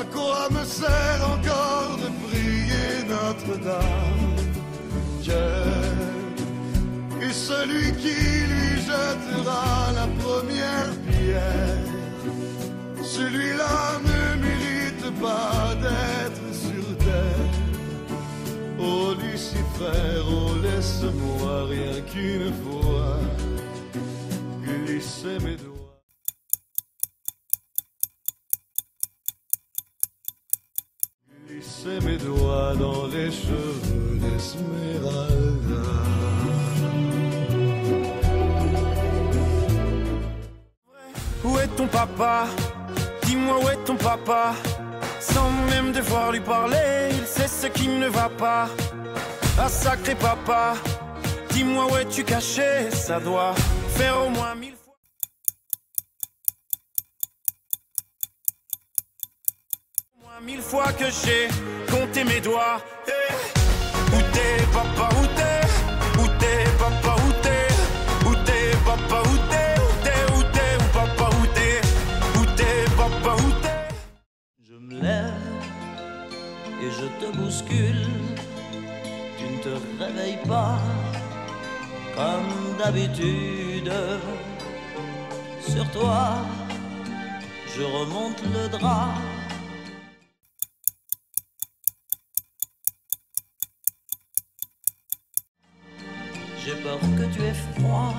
À quoi me sert encore de prier Notre-Dame? Dieu est celui qui lui jettera la première pierre. Celui-là ne mérite pas d'être sur terre. Oh Lucifer, oh laisse-moi rien qu'une fois glisser mes doigts. Glisser mes doigts dans les cheveux d'Esmeralda. Où est ton papa? Dis-moi où est ton papa? Sans même devoir lui parler, il sait ce qui ne va pas. Ah sacré papa, dis-moi où es-tu caché? Ça doit faire au moins 1000 fois. Au moins 1000 fois que j'ai compté mes doigts. Hey. Où t'es papa, où t'es? Où t'es papa, où t'es? Où t'es papa, où t'es? Où t'es, où t'es, où papa, où t'es? Où t'es papa, où t'es? Je me lève et je te bouscule. Tu ne te réveilles pas comme d'habitude. Sur toi, je remonte le drap. J'ai peur que tu aies froid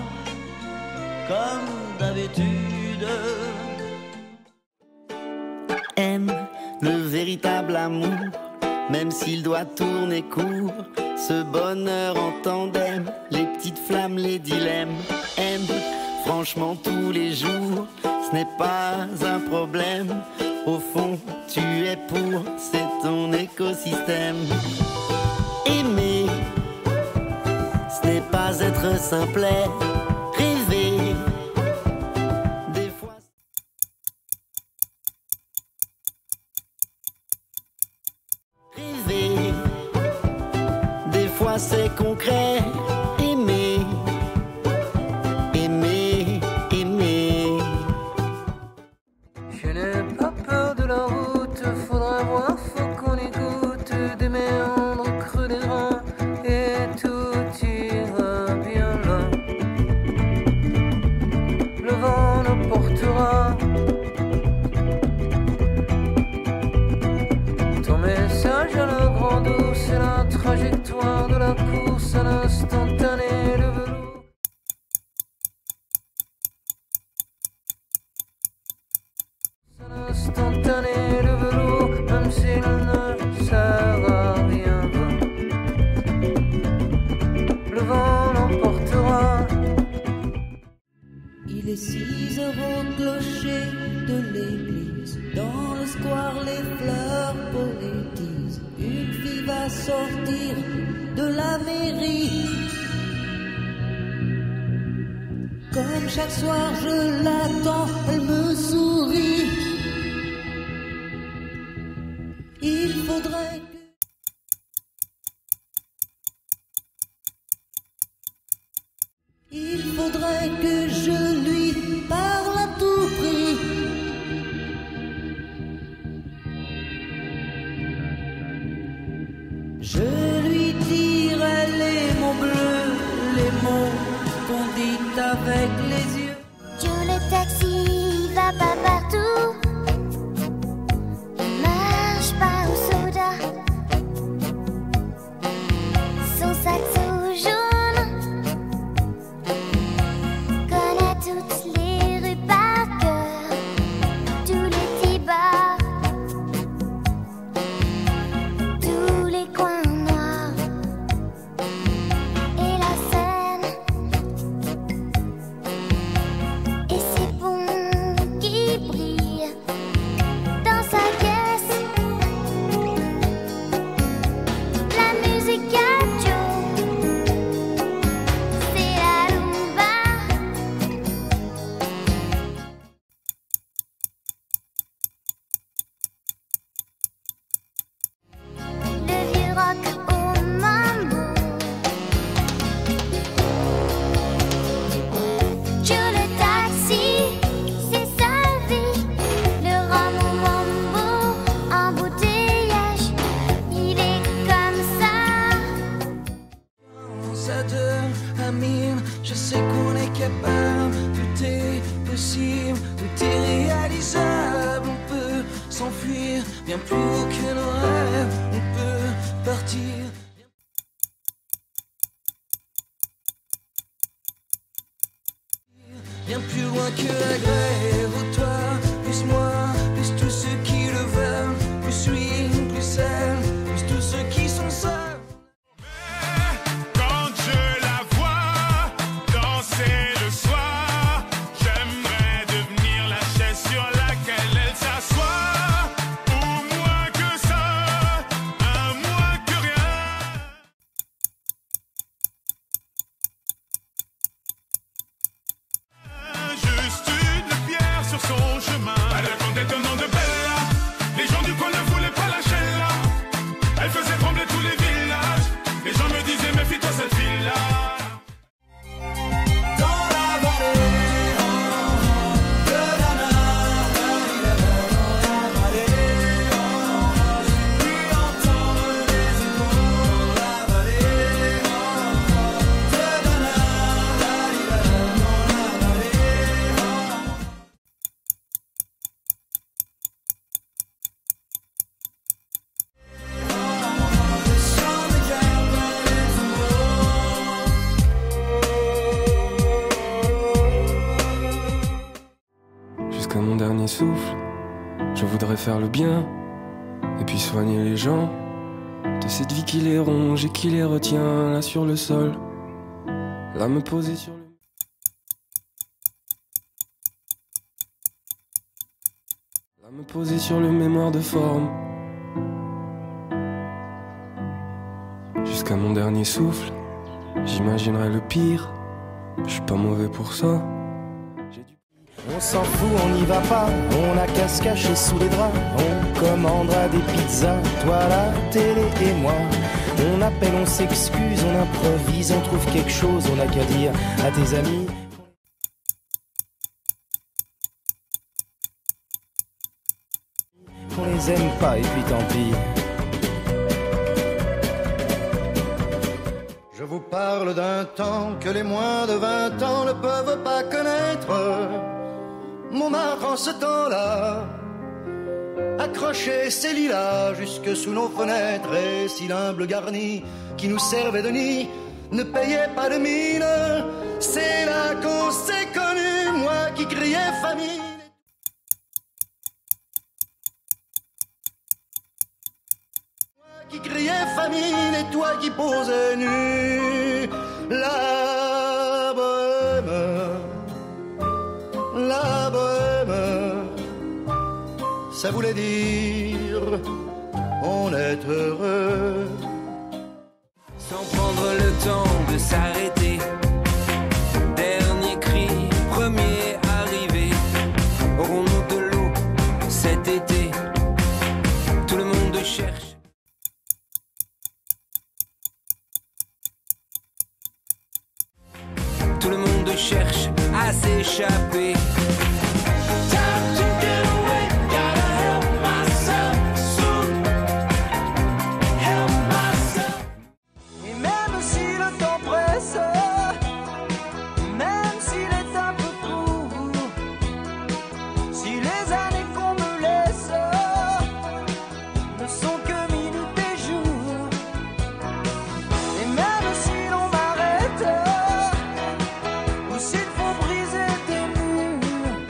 comme d'habitude. Aime le véritable amour, même s'il doit tourner court. Ce bonheur en tandem, les petites flammes, les dilemmes. Aime franchement tous les jours, ce n'est pas un problème. Au fond, tu es pour, c'est ton écosystème. Aimer, ce n'est pas être simplet. Rêver, des fois. Rêver, des fois c'est concret. Aimer, aimer, aimer. Je n'ai pas peur de la route, faudra voir, faut qu'on écoute des méandres creux des reins et tout ira bien là. Le vent nous portera. Ton message à la grande eau, c'est la trajectoire de la course à l'instantané, le velours. Instantané, le velours, même s'il ne sert à rien. Le vent l'emportera. Il est 6 heures au clocher de l'église. Dans le square, les fleurs poétisent. Une fille va sortir de la mairie. Comme chaque soir, je l'attends, elle me sourit. Il faudrait que... Il faudrait que je lui parle à tout prix. Je lui dirai les mots bleus, les mots qu'on dit avec les yeux. Dieu, le taxi va pas partout. Il marche pas au soda. Son saxo jaune connaît toutes les rues par cœur, tous les petits bars, tous les coins noirs et la Seine. Je sais qu'on est capable, tout est possible, tout est réalisable. On peut s'enfuir bien plus haut que nos rêves. On peut partir. Bien plus loin que la grève, oh toi, plus moi, plus tous ceux qui le veulent, plus lui, plus celle, plus tous ceux qui sont seuls. Quand je la vois danser le soir, j'aimerais devenir la chaise sur laquelle elle s'assoit. Ou moins que ça, un moins que rien. Juste une pierre sur son chemin. Elle racontait au nom de Bella. Les gens du coin ne voulaient pas lâcher là. Elle faisait trembler tous les villages. Les gens me disaient méfie-toi cette fille-là. Dans la vallée, de la j'ai pu entendre des échos dans la vallée, de la Jusqu'à mon dernier souffle, je voudrais faire le bien et puis soigner les gens de cette vie qui les ronge et qui les retient là sur le sol. Là me poser sur le... Là me poser sur le mémoire de forme. Jusqu'à mon dernier souffle, j'imaginerai le pire. Je suis pas mauvais pour ça. On s'en fout, on n'y va pas, on a qu'à se cacher sous les draps. On commandera des pizzas, toi la télé et moi. On appelle, on s'excuse, on improvise, on trouve quelque chose, on n'a qu'à dire à tes amis. Qu'on les aime pas et puis tant pis. Je vous parle d'un temps que les moins de 20 ans ne peuvent pas connaître. Montmartre en ce temps-là accrochait ses lilas jusque sous nos fenêtres. Et si l'humble garni qui nous servait de nid ne payait pas de mine, c'est là qu'on s'est connus, moi qui criais famine. Moi qui criais famine et toi qui posais nu. La bohème, la bohème, ça voulait dire on est heureux. Sans prendre le temps de s'arrêter. Dernier cri, premier arrivé. Aurons-nous de l'eau cet été? Tout le monde cherche. Tout le monde cherche à s'échapper. Et même si le temps presse, même s'il est un peu court, si les années qu'on me laisse ne sont que minutes et jours, et même si l'on m'arrête, ou s'il faut briser des murs,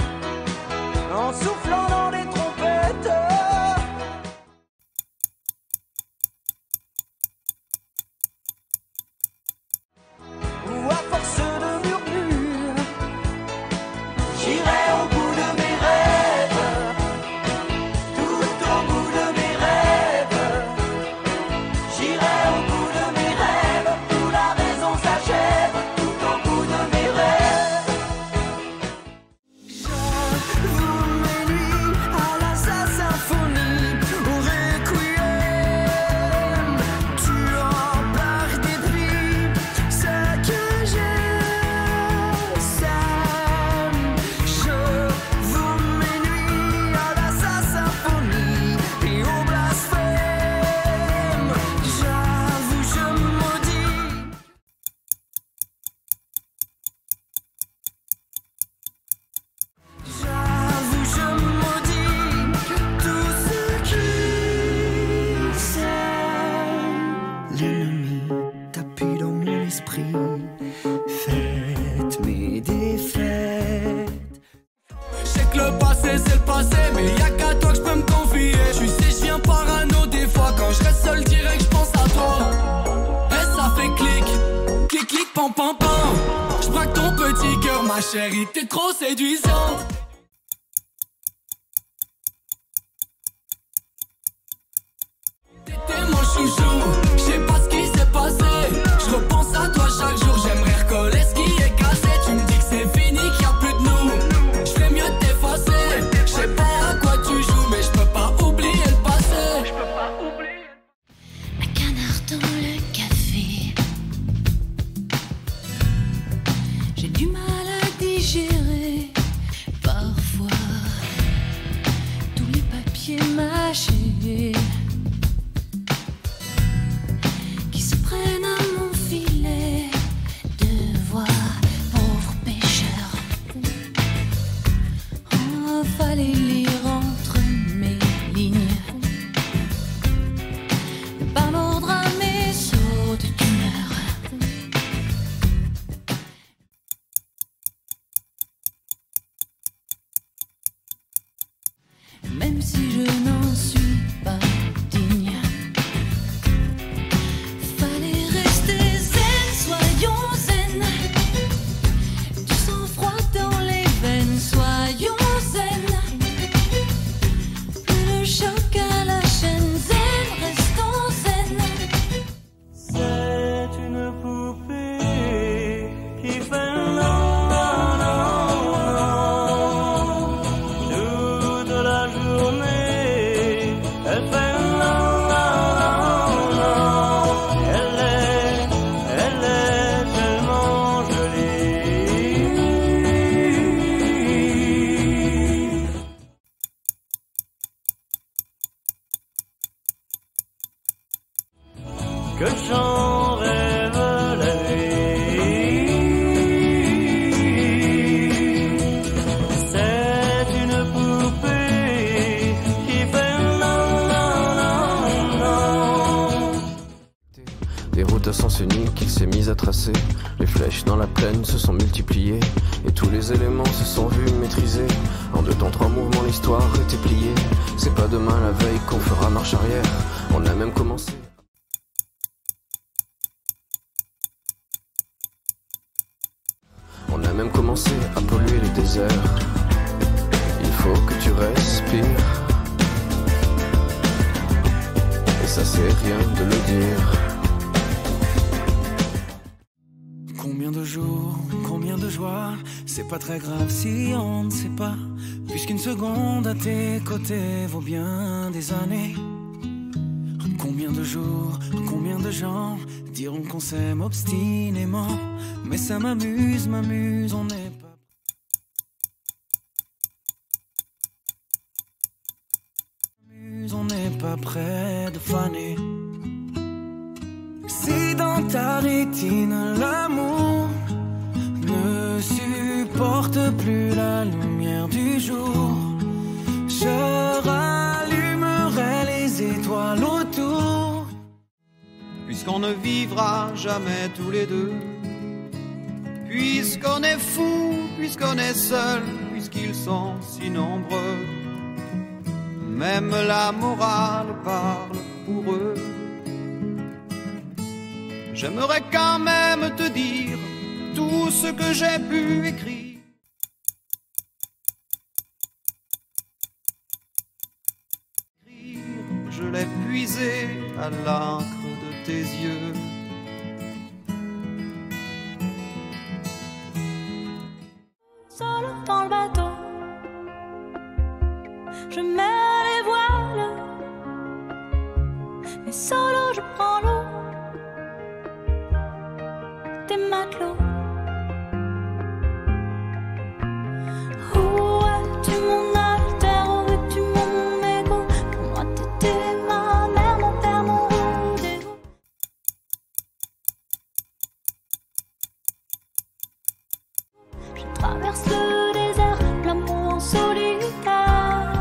pampant. J'braque ton petit cœur, ma chérie, t'es trop séduisante. T'étais mon chouchou, j'sais pas ce qui s'est passé. J'repense à toi chaque jour, j'aimerais recoller ce qui est cassé. Tu me dis que c'est fini, qu'il y a plus de nous. J'fais mieux de t'effacer. J'sais pas à quoi tu joues, mais j'peux pas oublier le passé. Un canard dans le café. J'ai du mal à digérer parfois tous les papiers mâchés qui se prennent à mon filet de voix. Pauvre pêcheur, oh, fallait lire entre mes lignes, par l'ordre à mes sauts d'humeur. Même si je n'en suis pas digne, fallait rester zen, soyons zen. Du sang-froid dans les veines, soyons zen. Le choc à la chaîne, zen, restons zen. C'est une poupée qui fait non, non, non, toute la journée. Elle fait non, non, non, non. Elle est tellement jolie. Que j'en rêve la nuit. C'est une poupée qui fait non, non, non, non. Des routes à sens unique qu'il s'est mis à tracer. Les flèches dans la plaine se sont multipliées et tous les éléments se sont vus maîtrisés. En 2 temps 3 mouvements l'histoire était pliée. C'est pas demain la veille qu'on fera marche arrière. On a même commencé. On a même commencé à polluer les déserts. Il faut que tu respires. Et ça c'est rien de le dire. Combien de jours, combien de joie, c'est pas très grave si on ne sait pas, puisqu'une seconde à tes côtés vaut bien des années. Combien de jours, combien de gens diront qu'on s'aime obstinément, mais ça m'amuse, on n'est pas. On n'est pas près de faner. Si dans ta rétine l'amour ne supporte plus la lumière du jour, je rallumerai les étoiles autour. Puisqu'on ne vivra jamais tous les deux, puisqu'on est fou, puisqu'on est seul, puisqu'ils sont si nombreux, même la morale parle pour eux. J'aimerais quand même te dire tout ce que j'ai pu écrire. Je l'ai puisé à l'encre de tes yeux. Solo dans le bateau, je mets les voiles, mais solo je prends l'eau. Tes matelots. Où es-tu mon alter, où es-tu mon égo? Pour moi t'étais ma mère, mon père, mon rendez-vous. Je traverse le désert, l'amour en solitaire.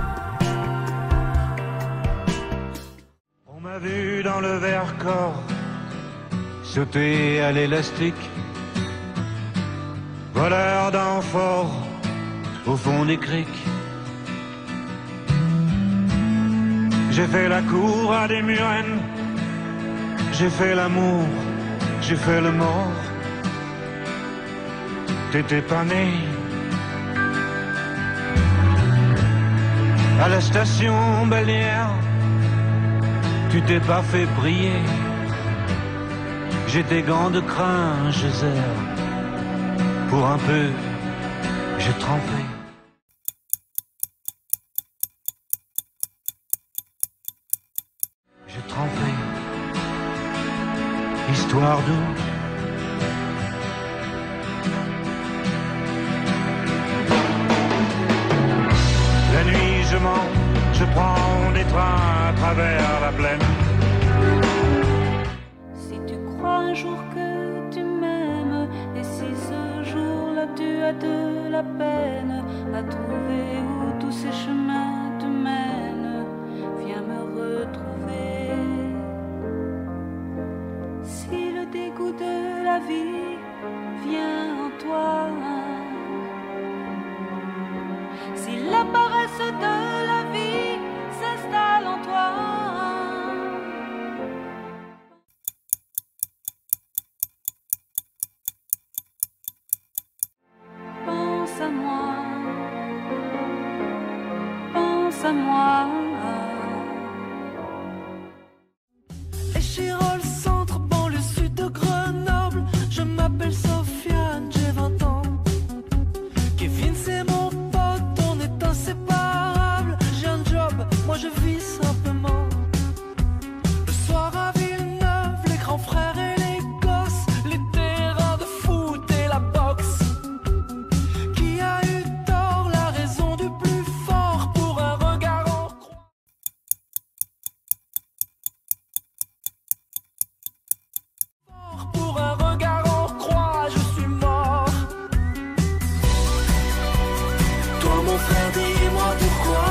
On m'a vu dans le Vercors sauter à l'élastique, voleur d'amphores au fond des criques. J'ai fait la cour à des murennes, j'ai fait l'amour, j'ai fait le mort, t'étais pas né. À la station balnéaire, tu t'es pas fait briller. J'ai tes gants de crin, Geyser. Pour un peu, j'ai trempé. J'ai trempé. Histoire d'eau. La nuit je mens, je prends des trains à travers la plaine. Si tu crois un jour que tu m'aimes, et si ce jour-là tu as de la peine à trouver où tous ces chemins te mènent, viens me retrouver. Si le dégoût de la vie vient en toi, si la paresse de la vie s'installe en toi, pense à moi, pense à moi. Échirol, centre, banlieue sud de Grenoble. Je m'appelle Sofiane, j'ai 20 ans. Kevin, c'est mon pote, on est inséparables. J'ai un job, moi je vis simplement. Le soir à Villeneuve, les grands frères et les gosses, les terrains de foot et la boxe. Qui a eu tort, la raison du plus fort pour un regard en croix. Pour un regard en croix, je suis mort. Toi mon frère, dis-moi pourquoi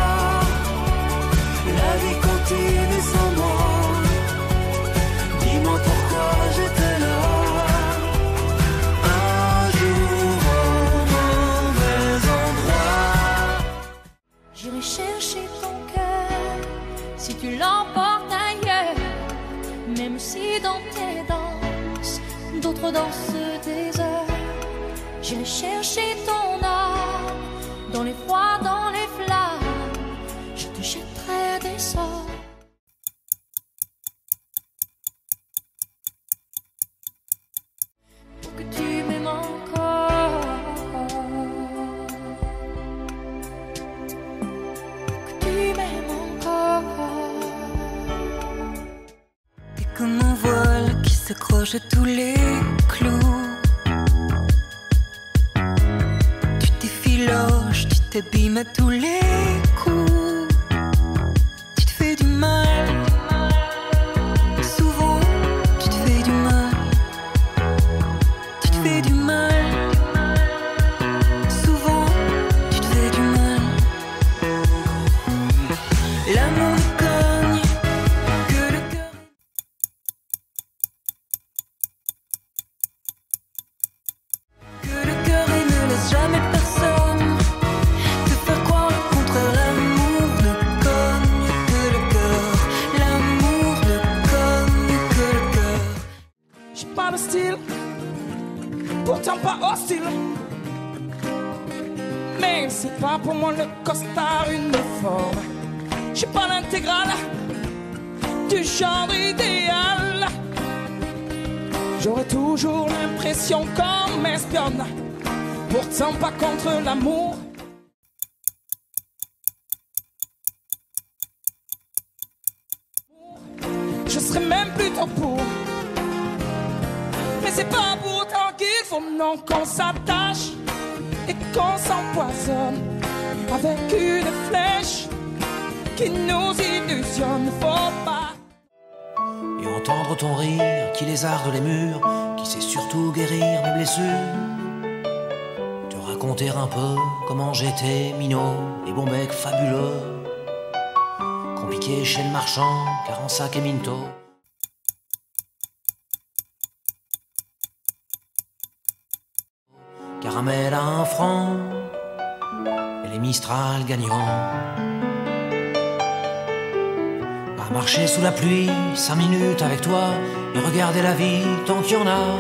la vie continue sans moi. Dis-moi pourquoi j'étais là un jour au mauvais endroit. J'irai chercher ton cœur si tu l'emportes ailleurs, même si dans tes danses d'autres dansent des heures. J'irai chercher ton âme dans les froids, dans les flammes, je te jetterai des sorts. Pour que tu m'aimes encore, que tu m'aimes encore. T'es comme un voile qui s'accroche à tous les clous. Tu t'effiloches, tu t'abîmes à tous les coups. Tu te fais du mal. Souvent, tu te fais du mal. Tu te fais du mal. Souvent, tu te fais du mal. L'amour nous cogne, que le cœur. Que le cœur il ne laisse jamais personne te faire croire le contraire. L'amour ne cogne que le cœur. L'amour ne cogne que le cœur. J'ai pas de style, pourtant pas hostile. Mais c'est pas pour moi le costard uniforme. J'ai pas l'intégrale du genre idéal. J'aurais toujours l'impression qu'on m'espionne, pourtant pas contre l'amour. Je serais même plutôt pour. Mais c'est pas pour autant qu'il faut non qu'on s'attache et qu'on s'empoisonne avec une flèche qui nous illusionne. Faut pas. Et entendre ton rire qui lézarde les murs, qui sait surtout guérir mes blessures. Te raconter un peu comment j'étais minot et bon bec fabuleux, compliqué chez le marchand, car en sac et minto. Caramel à 1 franc et les Mistral gagnants. À marcher sous la pluie 5 minutes avec toi et regarder la vie tant qu'il y en a.